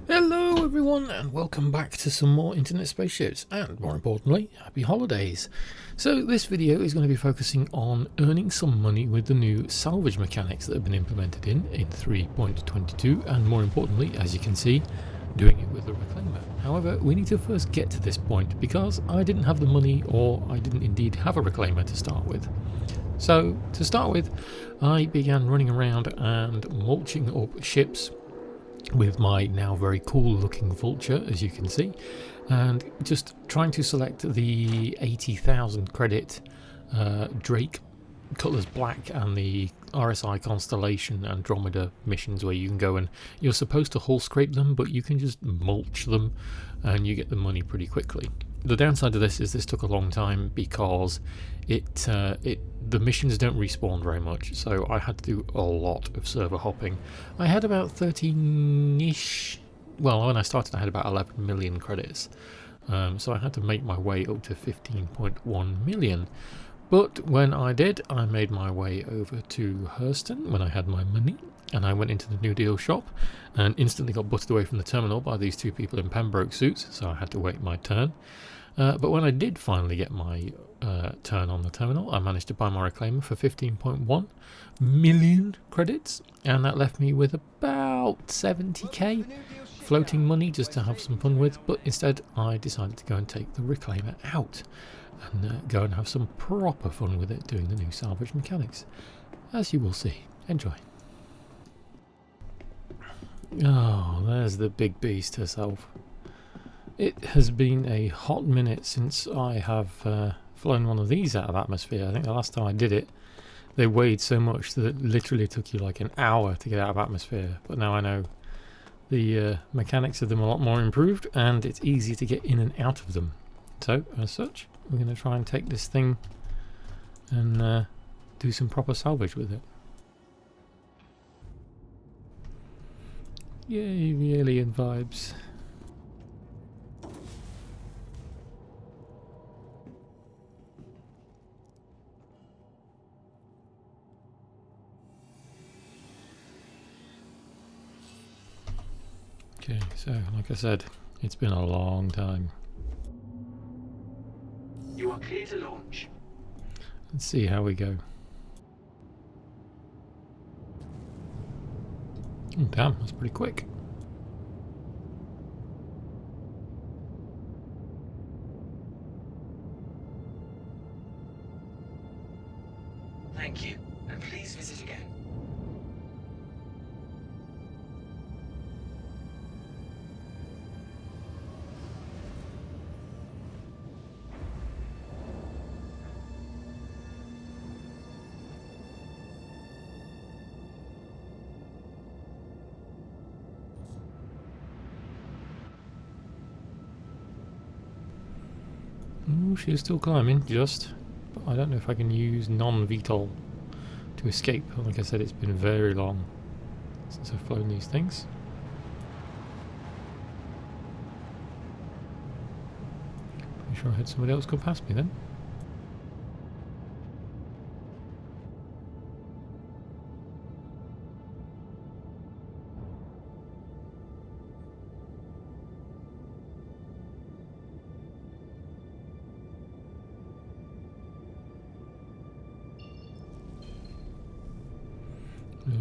Hello everyone and welcome back to some more internet spaceships and more importantly happy holidays. So this video is going to be focusing on earning some money with the new salvage mechanics that have been implemented in 3.22 and more importantly, as you can see, doing it with the reclaimer. However, we need to first get to this point because I didn't have the money, or I didn't indeed have a reclaimer to start with. So to start with, I began running around and mulching up ships with my now very cool looking vulture, as you can see, and just trying to select the 80,000 credit Drake Cutlass Black and the RSI Constellation Andromeda missions, where you can go and you're supposed to hull scrape them, but you can just mulch them and you get the money pretty quickly. The downside of this is this took a long time because the missions don't respawn very much, so I had to do a lot of server hopping. I had about 13-ish, well, when I started I had about 11 million credits, so I had to make my way up to 15.1 million. But when I did, I made my way over to Hurston when I had my money, and I went into the New Deal shop and instantly got butted away from the terminal by these two people in Pembroke suits, so I had to wait my turn. But when I did finally get my turn on the terminal, I managed to buy my reclaimer for 15.1 million credits, and that left me with about 70k floating money just to have some fun with. But instead I decided to go and take the reclaimer out and go and have some proper fun with it doing the new salvage mechanics, as you will see. Enjoy. Oh, there's the big beast herself. It has been a hot minute since I have flown one of these out of atmosphere. I think the last time I did it, they weighed so much that it literally took you like an hour to get out of atmosphere. But now I know the mechanics of them are a lot more improved, and it's easy to get in and out of them. So, as such, we're going to try and take this thing and do some proper salvage with it. Yay, the alien vibes. Okay, so like I said, it's been a long time. You are clear to launch. Let's see how we go. Oh, damn, that's pretty quick. Thank you, and please visit again. Oh, she's still climbing, just. But I don't know if I can use non-VTOL to escape. Like I said, it's been very long since I've flown these things. Pretty sure I had somebody else go past me then.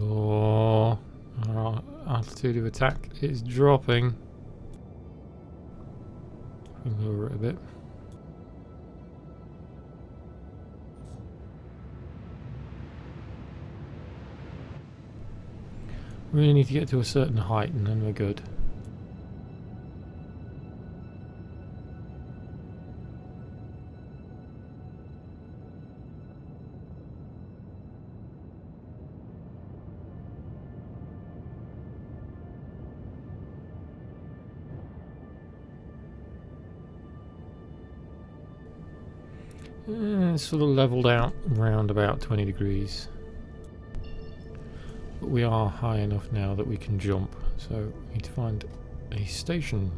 Oh, our altitude of attack is dropping. Lower it a bit. We really need to get to a certain height and then we're good. It's sort of leveled out around about 20 degrees. But we are high enough now that we can jump, so we need to find a station.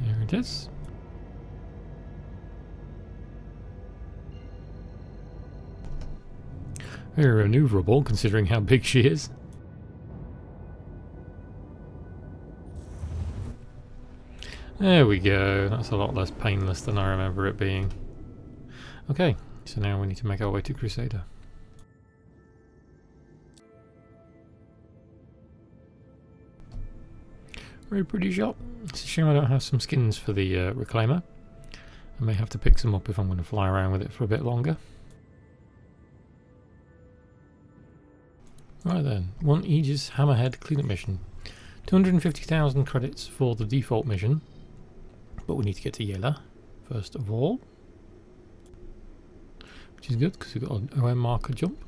There it is. Very manoeuvrable considering how big she is. There we go, that's a lot less painless than I remember it being. Okay, so now we need to make our way to Crusader. Very pretty shop. It's a shame I don't have some skins for the Reclaimer. I may have to pick some up if I'm going to fly around with it for a bit longer. Right then, 1 Aegis Hammerhead Cleanup mission. 250,000 credits for the default mission. But we need to get to Yela first of all. Which is good because we've got an OM marker jump.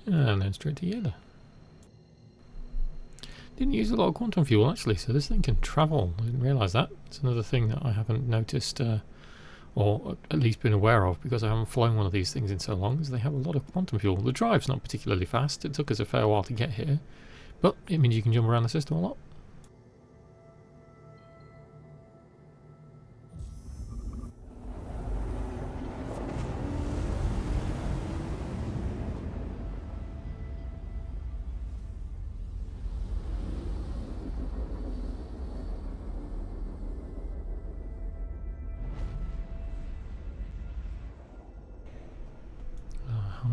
And then straight to Yela. Didn't use a lot of quantum fuel actually, so this thing can travel. I didn't realise that. It's another thing that I haven't noticed, or at least been aware of, because I haven't flown one of these things in so long, is they have a lot of quantum fuel. The drive's not particularly fast. It took us a fair while to get here, but it means you can jump around the system a lot.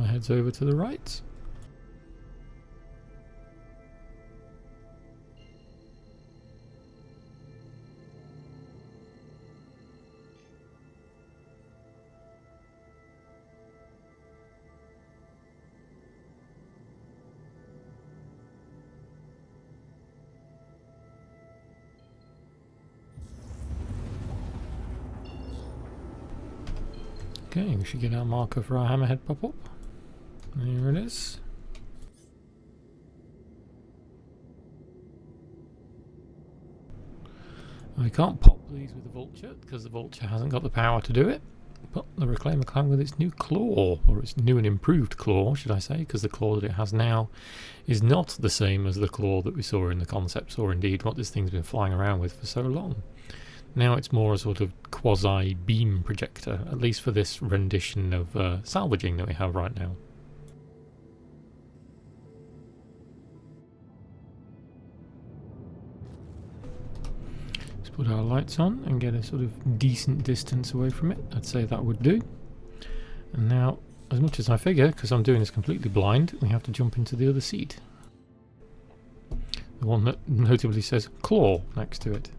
Heads over to the right. Okay, we should get our marker for our hammerhead pop-up. There it is. We can't pop these with the Vulture because the Vulture hasn't got the power to do it. But the Reclaimer can with its new claw, or its new and improved claw, should I say, because the claw that it has now is not the same as the claw that we saw in the concepts, or indeed what this thing's been flying around with for so long. Now it's more a sort of quasi-beam projector, at least for this rendition of salvaging that we have right now. Put our lights on and get a sort of decent distance away from it. I'd say that would do. And now, as much as I figure, because I'm doing this completely blind, we have to jump into the other seat. The one that notably says claw next to it.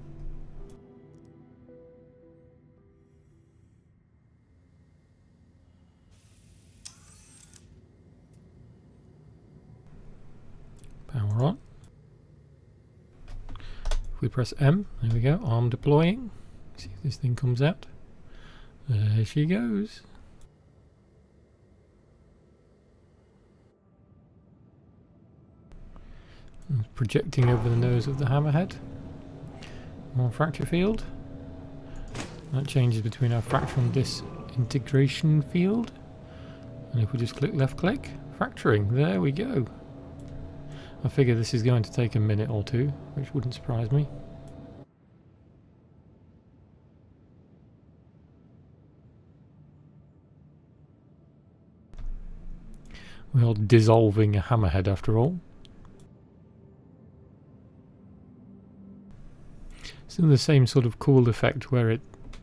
Power on. We press M, there we go, arm deploying. See if this thing comes out. There she goes. And projecting over the nose of the hammerhead. More fracture field. That changes between our fracture and disintegration field. And if we just click left click, fracturing, there we go. I figure this is going to take a minute or two, which wouldn't surprise me. We are dissolving a hammerhead after all. Still the same sort of cool effect where it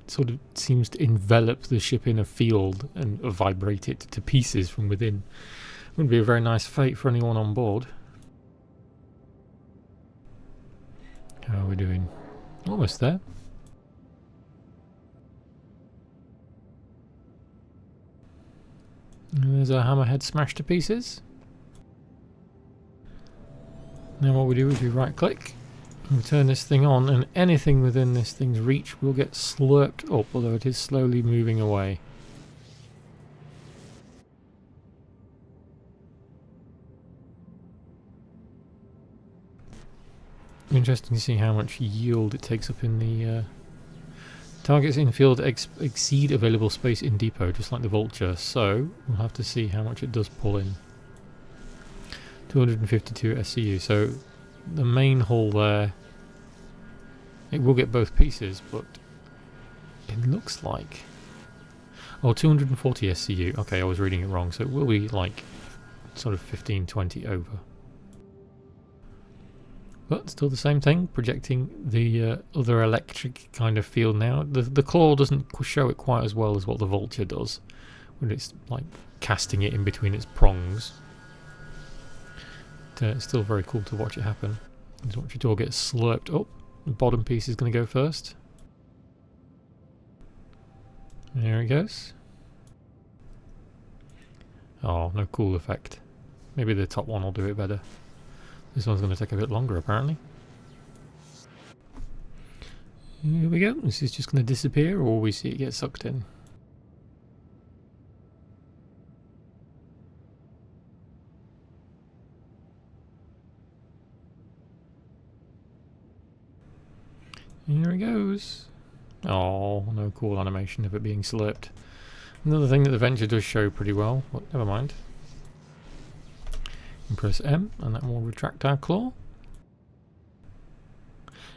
sort of seems to envelop the ship in a field and vibrate it to pieces from within. Wouldn't be a very nice fate for anyone on board. How are we doing? Almost there. And there's our hammerhead smashed to pieces. Now what we do is we right click and we turn this thing on, and anything within this thing's reach will get slurped up, although it is slowly moving away. Interesting to see how much yield it takes up in the Targets in field exceed available space in depot, just like the Vulture, so we'll have to see how much it does pull in. 252 SCU, so the main hull there, it will get both pieces, but it looks like... Oh, 240 SCU, okay, I was reading it wrong, so it will be like sort of 15-20 over. But still the same thing, projecting the other electric kind of field now. The claw doesn't show it quite as well as what the Vulture does, when it's like casting it in between its prongs. But, it's still very cool to watch it happen. Just watch it all get slurped up. The bottom piece is going to go first. There it goes. Oh, no cool effect. Maybe the top one will do it better. This one's going to take a bit longer, apparently. Here we go. This is just going to disappear, or we see it get sucked in. Here it goes. Oh, no cool animation of it being slurped. Another thing that the Venture does show pretty well, but never mind. And press M, and that will retract our claw.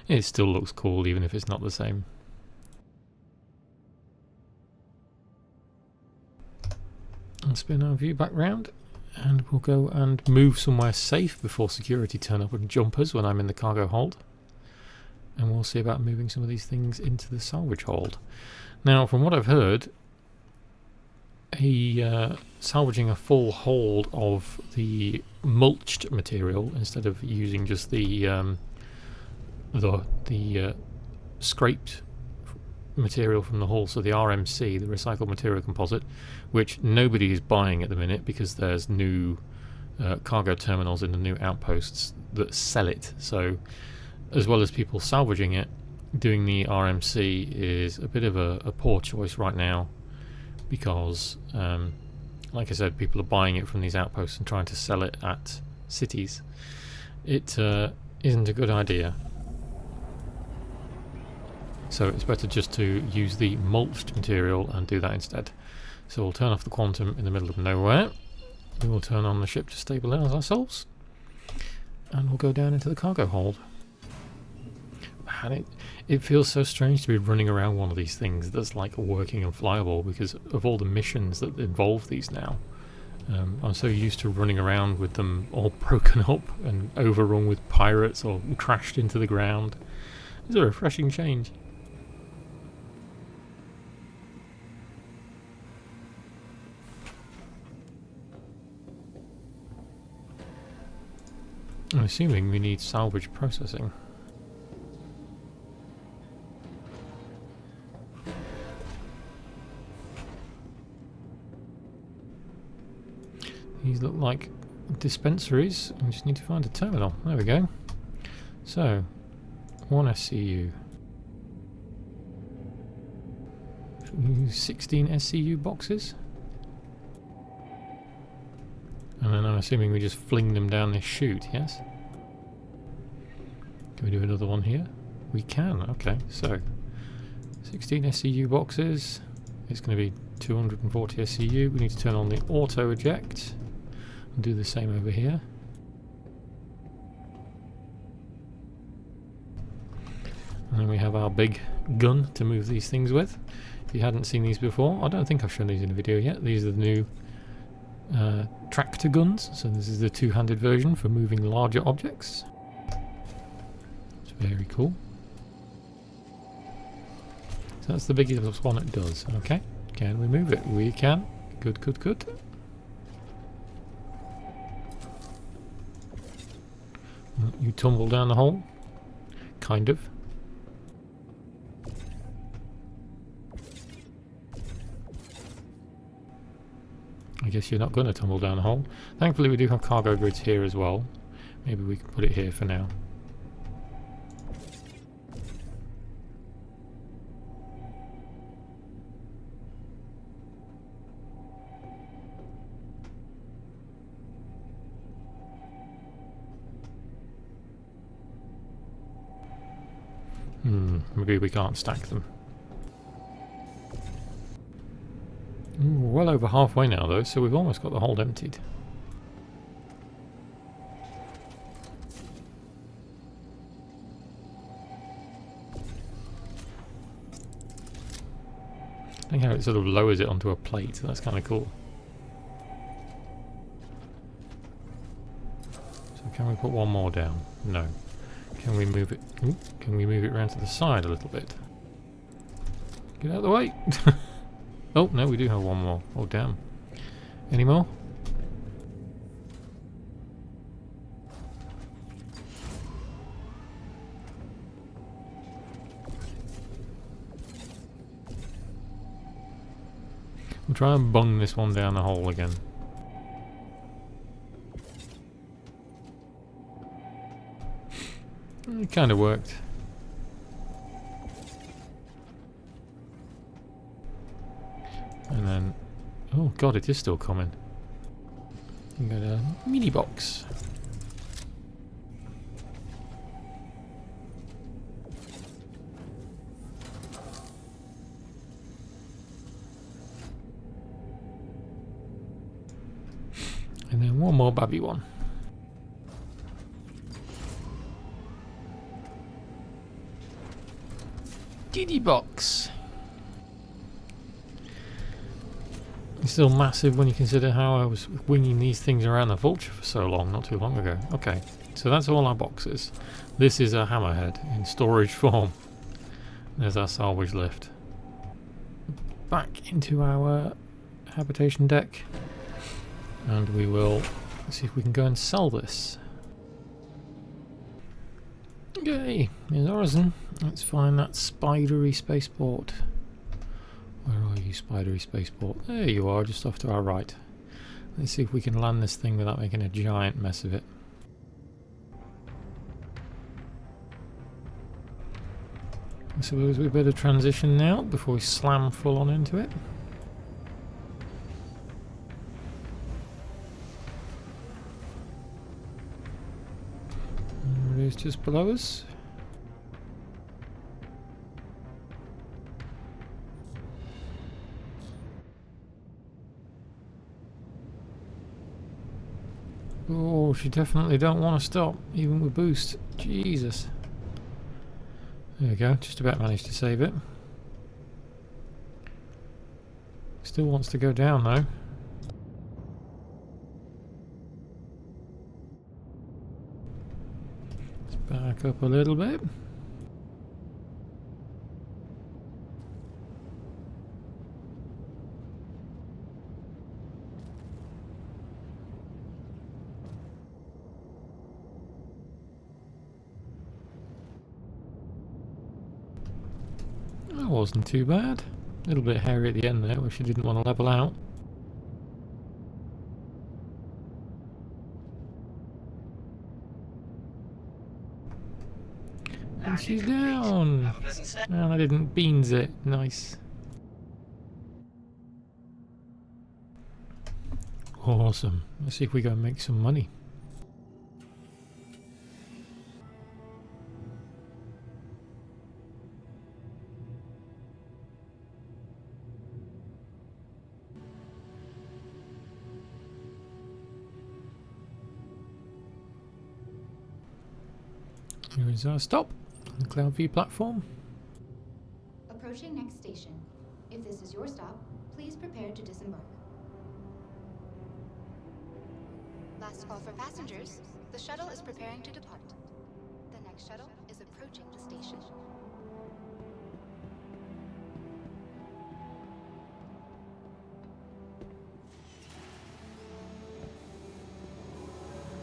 It still looks cool, even if it's not the same. And spin our view back round, and we'll go and move somewhere safe before security turn up and jump us when I'm in the cargo hold. And we'll see about moving some of these things into the salvage hold. Now, from what I've heard, salvaging a full hold of the mulched material instead of using just the scraped material from the hull, so the RMC, the recycled material composite, which nobody is buying at the minute because there's new cargo terminals in the new outposts that sell it. So as well as people salvaging it, doing the RMC is a bit of a poor choice right now because, like I said, people are buying it from these outposts and trying to sell it at cities. It isn't a good idea. So it's better just to use the mulched material and do that instead. So we'll turn off the quantum in the middle of nowhere. We will turn on the ship to stabilise ourselves. And we'll go down into the cargo hold. And it feels so strange to be running around one of these things that's like working and flyable because of all the missions that involve these now. I'm so used to running around with them all broken up and overrun with pirates or crashed into the ground. It's a refreshing change. I'm assuming we need salvage processing. These look like dispensaries. We just need to find a terminal. There we go. So, 1 SCU. 16 SCU boxes. And then I'm assuming we just fling them down this chute, yes? Can we do another one here? We can, okay. So, 16 SCU boxes. It's going to be 240 SCU. We need to turn on the auto eject. And do the same over here. And then we have our big gun to move these things with. If you hadn't seen these before, I don't think I've shown these in a video yet. These are the new tractor guns. So this is the two-handed version for moving larger objects. It's very cool. So that's the biggest one it does. Okay, can we move it? We can. Good, good, good. You tumble down the hole. Kind of. I guess you're not going to tumble down the hole. Thankfully we do have cargo grids here as well. Maybe we can put it here for now. Maybe we can't stack them. well over halfway now though, so we've almost got the hold emptied. I think how it sort of lowers it onto a plate, so that's kind of cool. So can we put one more down? No. Can we move it? Ooh, can we move it around to the side a little bit? Get out of the way! Oh, no, we do have one more. Oh, damn. Any more? We'll try and bung this one down the hole again. It kind of worked. And then, oh god, it is still coming. We got a mini box. And then one more babby one. Giddy box. It's still massive when you consider how I was winging these things around the Vulture for so long, not too long ago. Okay, so that's all our boxes. This is a Hammerhead in storage form. There's our salvage lift. Back into our habitation deck. And we will see if we can go and sell this. Yay! Here's Horizon. Let's find that Spidery Spaceport. Where are you, Spidery Spaceport? There you are, just off to our right. Let's see if we can land this thing without making a giant mess of it. I suppose we better transition now before we slam full on into it. There it is just below us. Oh, she definitely don't want to stop, even with boost. Jesus. There we go, just about managed to save it. Still wants to go down though. Let's back up a little bit. That wasn't too bad. A little bit hairy at the end there, which she didn't want to level out. And she's down! And I didn't beans it. Nice. Awesome. Let's see if we go and make some money. Here is our stop on the Cloudview platform. Approaching next station. If this is your stop, please prepare to disembark. Last call for passengers. The shuttle is preparing to depart. The next shuttle is approaching the station.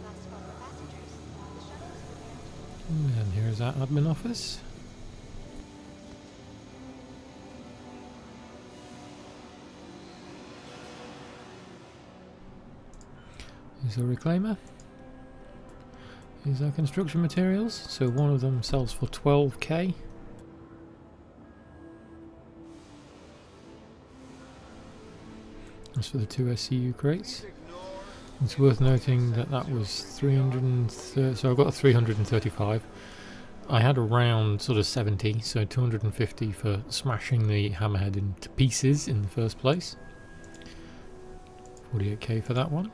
Last call for passengers. The shuttle is preparing to And here's our admin office. Here's a reclaimer. Here's our construction materials. So one of them sells for 12k. That's for the 2 SCU crates. It's worth noting that that was 330, so I got a 335. I had around sort of 70, so 250 for smashing the Hammerhead into pieces in the first place. 48k for that one.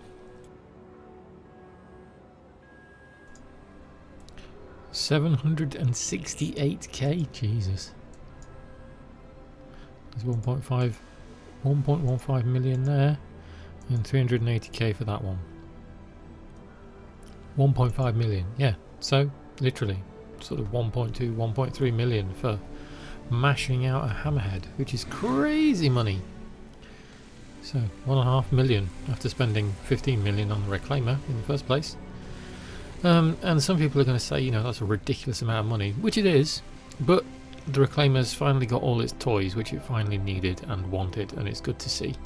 768k, Jesus. There's 1.15 million there, and 380k for that one. 1.5 million, yeah. So literally, sort of 1.2, 1.3 million for mashing out a Hammerhead, which is crazy money. So 1.5 million after spending 15 million on the Reclaimer in the first place. And some people are going to say, you know, that's a ridiculous amount of money, which it is, but the Reclaimer's finally got all its toys, which it finally needed and wanted, and it's good to see.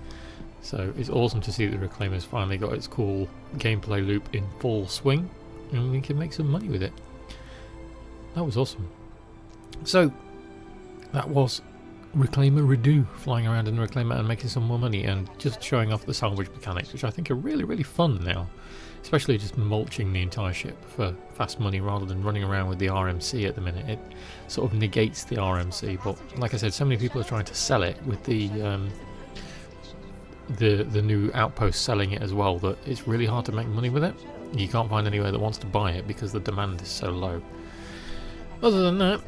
So it's awesome to see that the Reclaimer's finally got its cool gameplay loop in full swing, and we can make some money with it. That was awesome. So that was Reclaimer Redo, flying around in the Reclaimer and making some more money, and just showing off the salvage mechanics, which I think are really, really fun now. Especially just mulching the entire ship for fast money rather than running around with the RMC at the minute. It sort of negates the RMC, but like I said, so many people are trying to sell it with the new outpost selling it as well, that it's really hard to make money with it. You can't find anywhere that wants to buy it because the demand is so low. Other than that,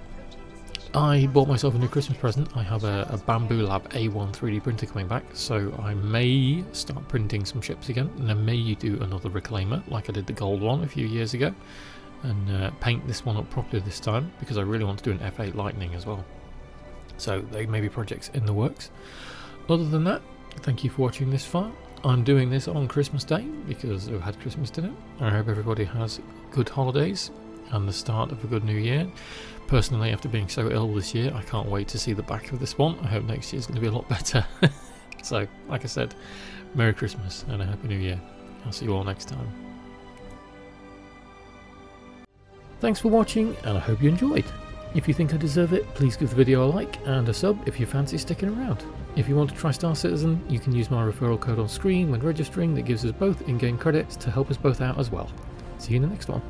I bought myself a new Christmas present. I have a Bamboo Lab A1 3D printer coming back, so I may start printing some ships again, and I may do another Reclaimer like I did the gold one a few years ago, and paint this one up properly this time, because I really want to do an F8 Lightning as well. So they may be projects in the works. Other than that, thank you for watching this far. I'm doing this on Christmas Day because I've had Christmas dinner. I hope everybody has good holidays and the start of a good new year. Personally, after being so ill this year, I can't wait to see the back of this one. I hope next year's going to be a lot better. So, like I said, Merry Christmas and a Happy New Year. I'll see you all next time. Thanks for watching, and I hope you enjoyed. If you think I deserve it, please give the video a like and a sub if you fancy sticking around. If you want to try Star Citizen, you can use my referral code on screen when registering. That gives us both in-game credits to help us both out as well. See you in the next one.